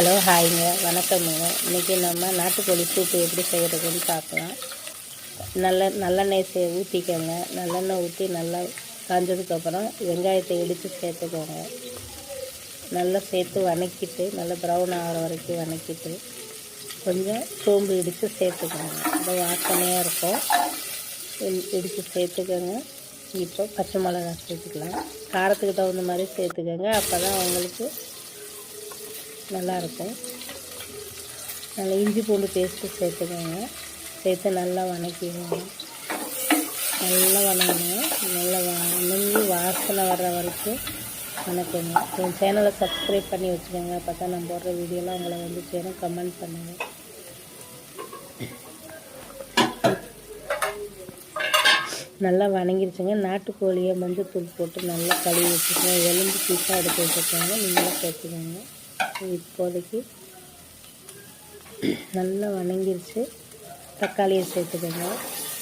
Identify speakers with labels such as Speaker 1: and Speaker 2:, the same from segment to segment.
Speaker 1: Hello ஹாய்ங்க, வணக்கமுங்க. இன்றைக்கி நம்ம நாட்டுக்கோழி சூப்பு எப்படி செய்கிறதுன்னு பார்க்கலாம். நல்லெண்ணெய் ஊற்றிக்கோங்க. நல்லெண்ணெய் ஊற்றி நல்லா காஞ்சதுக்கப்புறம் வெங்காயத்தை இடித்து சேர்த்துக்கோங்க. நல்லா சேர்த்து வதக்கிட்டு நல்லா ப்ரௌன் ஆகிற வரைக்கும் வதக்கிட்டு கொஞ்சம் சோம்பு இடித்து சேர்த்துக்கோங்க. அது வாசனையாக இருக்கும். இடித்து சேர்த்துக்கோங்க. இப்போ பச்சை மிளகா சேர்த்துக்கலாம். காரத்துக்கு தகுந்த மாதிரி சேர்த்துக்கோங்க. அப்போ தான் அவங்களுக்கு நல்லாயிருக்கும். நல்லா இஞ்சி பூண்டு பேஸ்ட்டு சேர்த்துக்கோங்க. சேர்த்து நல்லா வதக்கிக்கோங்க. நல்லா வதங்கணும். நல்லா வதங்கி வாசனை வர்ற வரைக்கும் வதக்குங்க. என் சேனலை சப்ஸ்கிரைப் பண்ணி வச்சுக்கோங்க. அப்போ தான் நான் போடுற வீடியோலாம் உங்களை வந்து சேரும். கமெண்ட் பண்ணுங்கள். நல்லா வதங்கிருச்சுங்க. நாட்டுக்கோழியை மஞ்சத்தூள் போட்டு நல்லா கழுவி வச்சுக்கோங்க. எலும்பு பீஸாக எடுத்து வச்சுக்கோங்க. நீங்களும் சேர்த்துக்கோங்க. இப்போதைக்கு நல்லா வதங்கிருச்சு. தக்காளியை சேர்த்துக்கோங்க.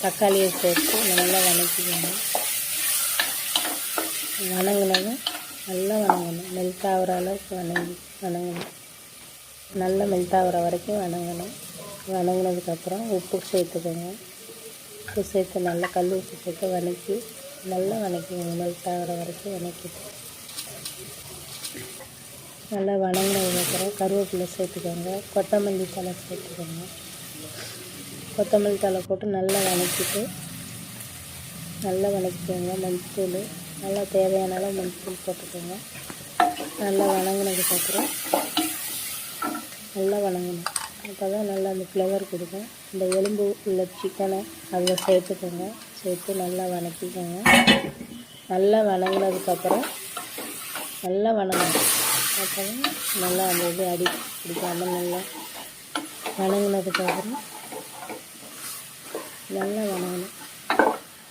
Speaker 1: தக்காளியை சேர்த்து நல்லா வதக்கிக்கோங்க. வதங்கினதும் நல்லா வதங்கணும். மெல்ட் ஆகிற அளவுக்கு வதங்கணும். நல்லா மெல்ட் ஆகிற வரைக்கும் வதங்கணும். வதங்கினதுக்கப்புறம் உப்பு சேர்த்துக்கோங்க. உப்பு சேர்த்து நல்லா கல் உப்பு சேர்த்து நல்லா வதக்கிக்கோங்க. மெல்ட் ஆகிற வரைக்கும் வதக்கிட்டு நல்லா வதங்கினதுக்கப்புறம் கருவேப்பிலை சேர்த்துக்கோங்க. கொத்தமல்லி தழை சேர்த்துக்கோங்க. கொத்தமல்லி தழை போட்டு நல்லா வதக்கிட்டு நல்லா வதக்கிக்கோங்க. மஞ்சத்தூள் நல்லா தேவையான அளவு மஞ்சத்தூள் போட்டுக்கோங்க. நல்லா வதங்கினதுக்கப்புறம் நல்லா வதங்கணும். அப்போ தான் நல்லா அந்த ஃப்ளேவர் கொடுக்கும். இந்த எலும்பு உள்ள சிக்கனை அதில் சேர்த்துக்கோங்க. சேர்த்து நல்லா வதக்கிக்கோங்க. நல்லா வதங்கினதுக்கப்புறம் நல்லா வதங்கணும். அப்புறம் நல்லா அந்த இது அடி பிடிக்காமல் நல்லா வதங்கினதுக்கப்புறம் நல்லா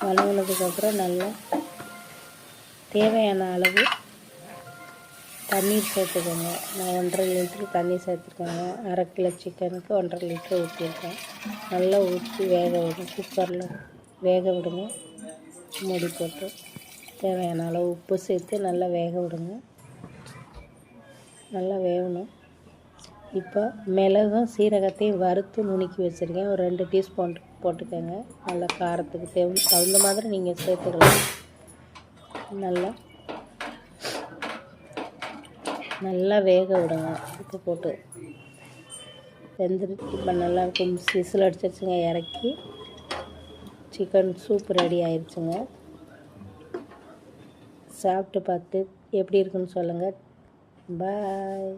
Speaker 1: வதங்கினதுக்கப்புறம் நல்லா தேவையான அளவு தண்ணீர் சேர்த்துக்கோங்க. நான் 1.5 லிட்டரு தண்ணி சேர்த்துக்கோங்க. 1/2 கிலோ சிக்கனுக்கு 1.5 லிட்டரு ஊற்றிருக்கேன். நல்லா ஊற்றி வேக விடுங்க. குக்கரில் வேக விடுங்க. மூடி போட்டு தேவையான அளவு உப்பு சேர்த்து நல்லா வேக விடுங்க. நல்லா வேகணும். இப்போ மிளகும் சீரகத்தையும் வறுத்து நுணுக்கி வச்சுருக்கேன். ஒரு 2 டீஸ்பூன் போட்டுக்கோங்க. நல்லா காரத்துக்கு தகுந்த மாதிரி நீங்கள் சேர்த்துக்கலாம். நல்லா வேக விடுங்க. உப்பு போட்டு இப்போ நல்லா விசில் அடிச்சிருச்சுங்க. இறக்கி சிக்கன் சூப் ரெடி ஆயிடுச்சுங்க. சாப்பிட்டு பார்த்து எப்படி இருக்குன்னு சொல்லுங்கள். பாய்.